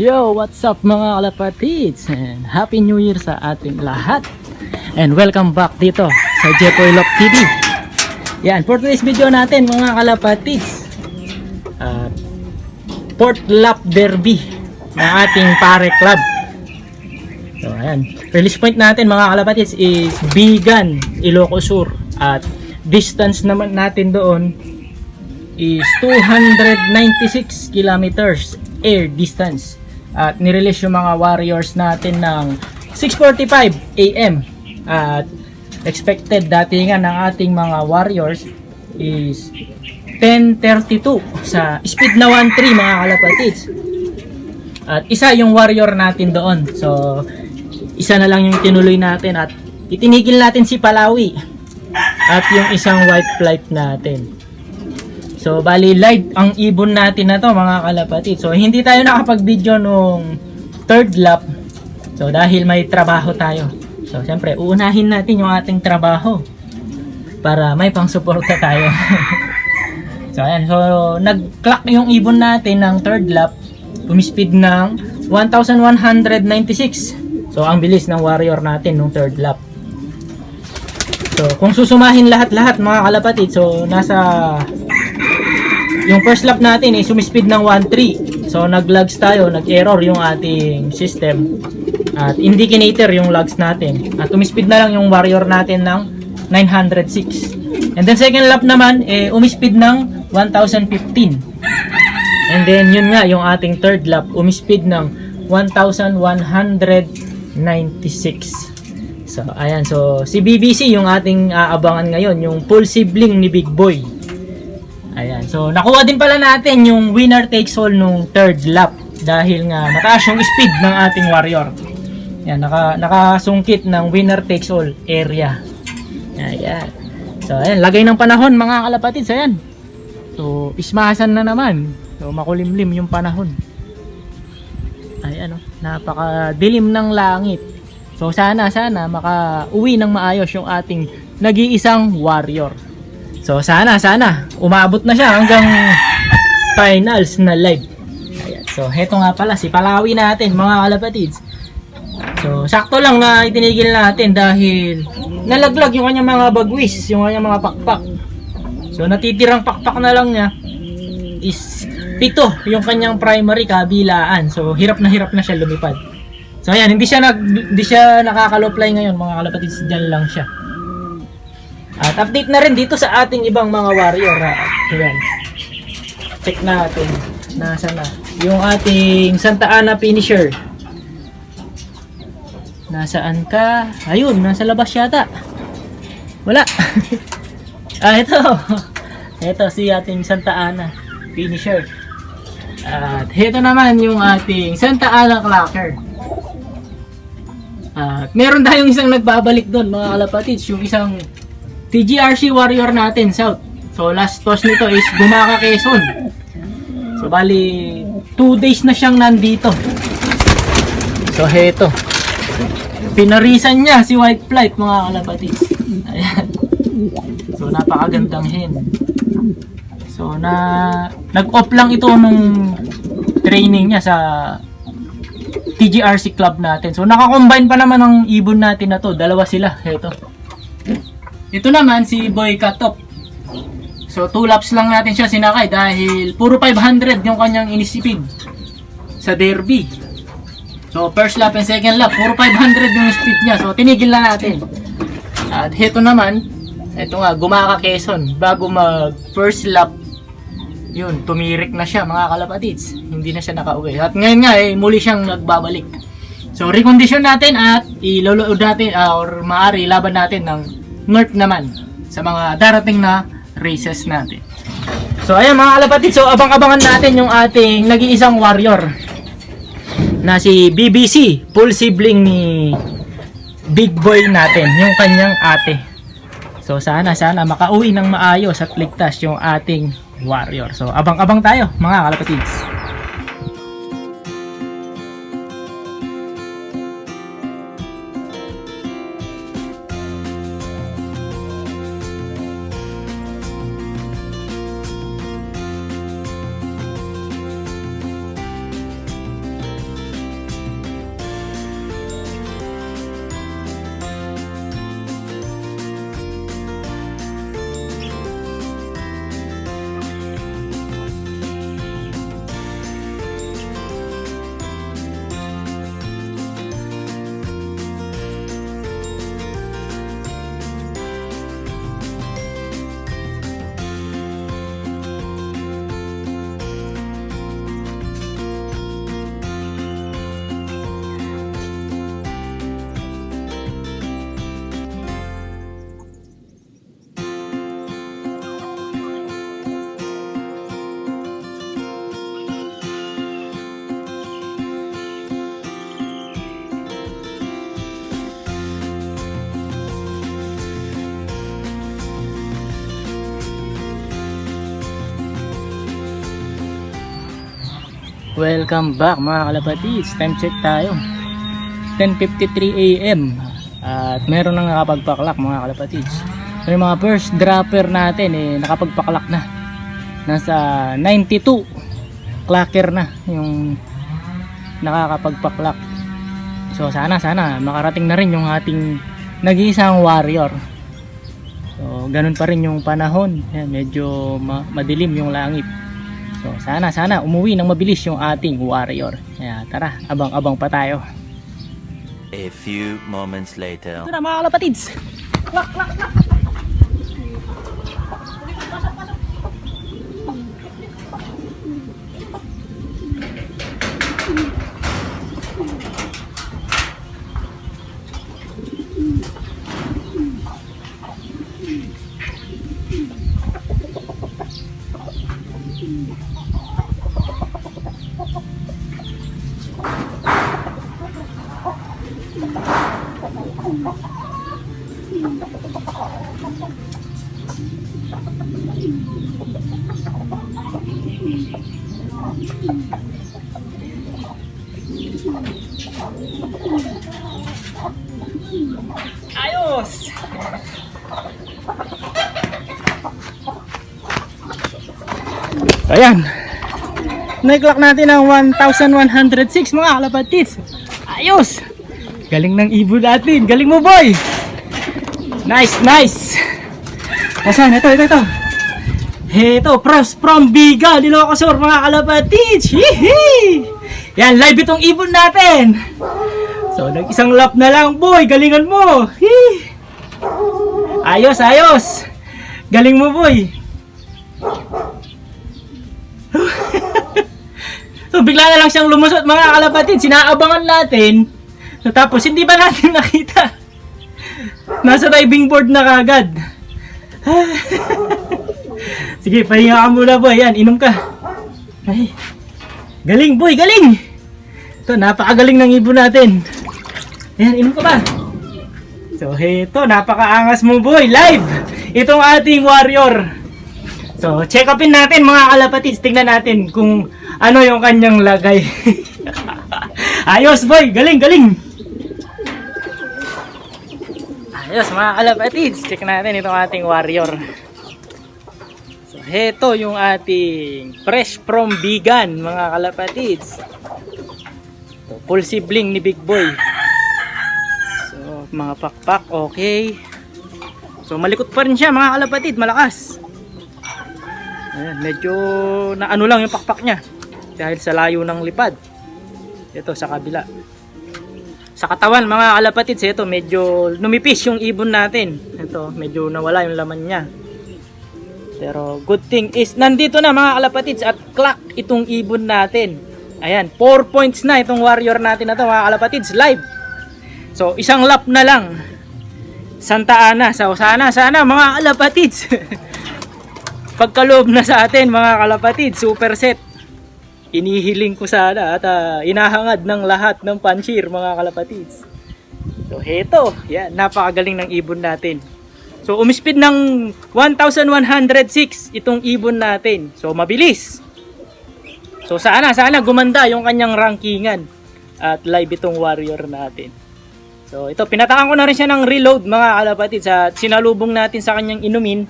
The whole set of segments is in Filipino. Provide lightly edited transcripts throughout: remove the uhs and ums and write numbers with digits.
Yo, what's up mga kalapatids? And Happy New Year sa ating lahat. And welcome back dito sa Jepoy Lock TV. Yan, for today's video natin mga kalapatids, Port Lap Derby na ating pare club. So ayan, release point natin mga kalapatids is Bigan, Ilocos Sur. At distance naman natin doon is 296 kilometers air distance. At nirelease yung mga warriors natin ng 6:45 AM. At expected datingan ng ating mga warriors is 10:32 sa speed na 1.3 mga kalapatids. At isa yung warrior natin doon. So isa na lang yung tinuloy natin at itinigil natin si Palawi at yung isang white flight natin. So bali live ang ibon natin na to mga kalapatid. So hindi tayo nakapag-video nung third lap. So dahil may trabaho tayo. So siyempre uunahin natin yung ating trabaho para may pang-suporta tayo. So ayan, so nag-clock yung ibon natin ng third lap. Tumispeed ng 1,196. So ang bilis ng warrior natin nung third lap. So kung susumahin lahat-lahat mga kalapatid, so nasa yung first lap natin ay sumispeed ng 1.3. So nag-lags tayo, nag-error yung ating system. At indicator yung lags natin. At umispeed na lang yung warrior natin ng 906. And then second lap naman, umispeed ng 1,015. And then yun nga, yung ating third lap, umispeed ng 1,196. So ayan, so si BBC yung ating aabangan ngayon, yung full sibling ni Big Boy. Ayan, so nakuha din pala natin yung winner takes all nung third lap dahil nga mataas yung speed ng ating warrior. Ayan, nakasungkit ng winner takes all area. Ayan. So ayan, lagay ng panahon mga kalapatid. So ayan. So ismahasan na naman. So makulimlim yung panahon. Ayan, napakadilim ng langit. So sana makauwi ng maayos yung ating nag-iisang warrior. So sana umabot na siya hanggang finals na live. Ayan. So heto nga pala si Palawi natin mga kalapatids. So sakto lang na itinigil natin dahil nalaglag yung kanyang mga bagwis, yung kanyang mga pakpak. So natitirang pakpak na lang niya is 7 yung kanyang primary kabilaan. So hirap na siya lumipad. So ayan, hindi siya nakakaloplay ngayon mga kalapatids, diyan lang siya. At update na rin dito sa ating ibang mga warrior. Ayan. Check natin. Nasaan na? Yung ating Santa Ana finisher. Nasaan ka? Ayun, nasa labas yata. Wala. Ito. Ito si ating Santa Ana finisher. At ito naman yung ating Santa Ana clocker. At meron tayong isang nagbabalik doon mga kalapatids. Yung isang TGRC warrior natin, South. So last toss nito is Gumaka, Quezon. So bali 2 days na siyang nandito. So heto. Pinarisan niya si White Flight mga kalapatids. Ayan. So napakagandang hen. So nag-off lang ito nung training niya sa TGRC club natin. So naka-combine pa naman ang ibon natin na to. Dalawa sila. Heto. Ito naman si Boy Katop. So 2 laps lang natin siya sinakay dahil puro 500 yung kanyang inisipid sa derby. So first lap and second lap puro 500 yung speed niya. So tinigil na natin. At ito naman, ito nga Gumaka, Quezon. Bago mag first lap, yun, tumirik na siya mga kalapatids. Hindi na siya nakauwi. At ngayon nga muli siyang nagbabalik. So recondition natin at iloload natin or maaari laban natin ng North naman sa mga darating na races natin. So ayan mga kalapatid, so abang-abangan natin yung ating nag-iisang warrior na si BBC, full sibling ni Big Boy natin, yung kanyang ate. So sana makauwi ng maayos at ligtas yung ating warrior. So abang-abang tayo mga kalapatids. Welcome back mga kalapatids. Time check tayo. 10:53 AM. At meron nang nakapagpaklak mga kalapatids. Yung mga first dropper natin nakapagpaklak na. Nasa 92 clacker na yung nakakapagpaklak. So sana makarating na rin yung ating nag-iisang warrior. So ganun pa rin yung panahon. Yan, medyo madilim yung langit. So sana umuwi ng mabilis yung ating warrior. Kaya tara, abang-abang pa tayo. A few moments later. Ito na mga kalapatids. Klak. Ayos! Ayan. Nai-clock natin ang 1,106 mga kalapatids. Ayos! Galing ng ibon natin. Galing mo, boy! Nice! Nasaan? Ito. Ito, press from Biga, Ilocosur mga kalapatids. Hihi! Yan, live itong ibon natin. So, nag-isang lap na lang, boy. Galingan mo. Hihi! Ayos! Galing mo, boy. So, bigla na lang siyang lumusot mga kalapatids. Sinaabangan natin. So, tapos, hindi ba natin nakita? Nasa diving board na kagad. Sige, pahinga ka muna, boy. Yan, inom ka. Ay. Galing, boy, galing! Ito, napakagaling ng ibon natin. Ayan, inom ka ba? So, ito, napakaangas mo, boy. Live! Itong ating warrior. So, check upin natin, mga kalapatids. Tingnan natin kung ano yung kanyang lagay. Ayos, boy. Galing! Ayos, mga kalapatids. Check natin itong ating warrior. So, ito yung ating fresh from Bigan, mga kalapatids. So, full sibling ni Big Boy. So, mga pakpak, okay. So, malikot pa rin siya, mga kalapatid. Malakas. Ayan, medyo naano lang yung pakpak niya. Dahil sa layo ng lipad. Ito, sa kabila. Sa katawan mga kalapatids, ito medyo numipis yung ibon natin. Ito, medyo nawala yung laman niya. Pero good thing is nandito na mga kalapatids at clock itong ibon natin. Ayan, 4 points na itong warrior natin na to mga kalapatids, live. So, isang lap na lang. Santa Ana. So, sana mga kalapatids. Pagkaloob na sa atin mga kalapatids, super set. Inihiling ko sana at inahangad ng lahat ng panshir mga kalapatids. So heto, yan, napakagaling ng ibon natin. So umispid ng 1,106 itong ibon natin. So mabilis. So sana gumanda yung kanyang rankingan at live itong warrior natin. So ito, pinatakan ko na rin siya ng reload mga kalapatids at sinalubong natin sa kanyang inumin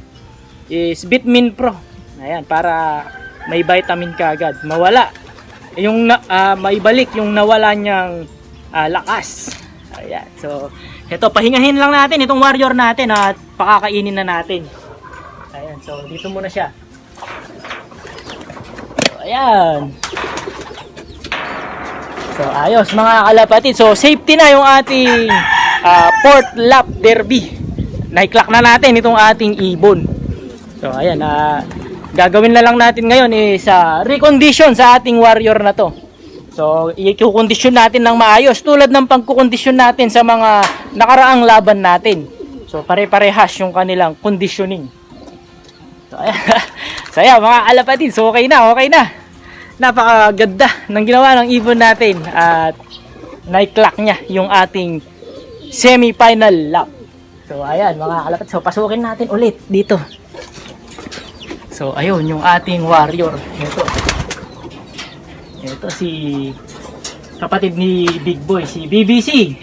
is Bitmin Pro. Ayan, para may vitamin kaagad. Mawala. Yung maibalik yung nawala niyang lakas. Ayan. So, ito, pahingahin lang natin itong warrior natin at pakakainin na natin. Ayan. So, dito muna siya. So, ayan. So, ayos mga kalapatid. So, safety na yung ating fourth lap derby. Naiklock na natin itong ating ibon. So, ayan. Gagawin na lang natin ngayon is recondition sa ating warrior na to. So, i-kondisyon natin ng maayos tulad ng pagkukondisyon natin sa mga nakaraang laban natin. So, pare-parehas yung kanilang conditioning. So, ayan. So, ayan, mga kalapatid. So, okay na. Napakaganda ng ginawa ng ibon natin. At naiklock niya yung ating semi-final lap. So, ayan, mga kalapatid. So, pasukin natin ulit dito. So, ayun, yung ating warrior. Ito. Ito si kapatid ni Big Boy, si BBC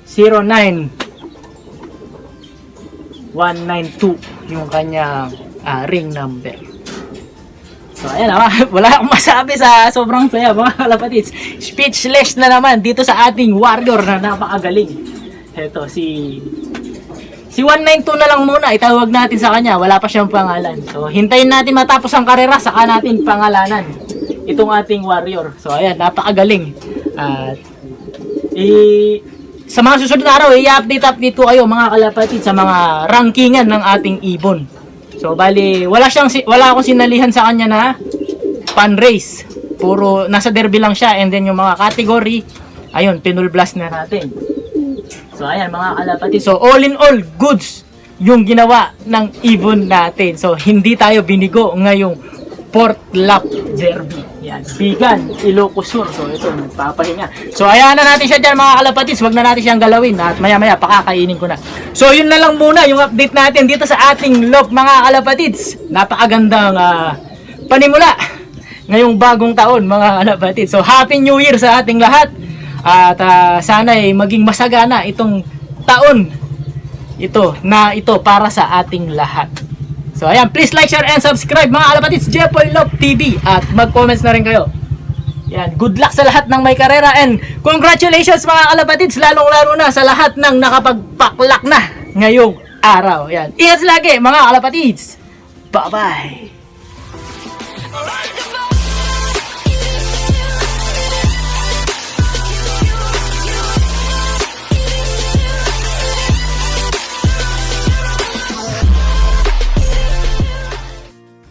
09192 yung kanyang ring number. So ayan, wala akong masabi sa sobrang saya mga kalapatids. Speechless na naman dito sa ating warrior na napakagaling. Ito si 192 na lang muna, itawag natin sa kanya, wala pa siyang pangalan. So hintayin natin matapos ang karera, saka natin pangalanan itong ating warrior. So ayan, napakagaling. At sa mga susunod na araw, i-update ko kayo mga kalapatid sa mga rankingan ng ating ibon. So bali, wala akong sinalihan sa kanya na pan race. Puro nasa derby lang siya, and then yung mga category, ayun, pinulblast na natin. So ayan mga kalapatid. So all in all, goods yung ginawa ng ibon natin. So hindi tayo binigo ngayong 4th lap derby. Yan, Bigan, Ilocos Sur. So ito, magpapahinga. So ayan na natin siya dyan mga kalapatids. Wag na natin siyang galawin at maya maya pakakainin ko na. So yun na lang muna yung update natin dito sa ating loop mga kalapatids. Napakagandang panimula ngayong bagong taon mga kalapatids. So Happy New Year sa ating lahat. At sana ay maging masagana itong taon ito para sa ating lahat. So ayan, please like, share, and subscribe mga kalapatids, Jepoy Love TV, at mag-comments na rin kayo. Yan, good luck sa lahat ng may karera, and congratulations mga kalapatids, lalong-lalo na sa lahat ng nakapagpaklak na ngayong araw. Yan, ingat lagi mga kalapatids. Bye-bye.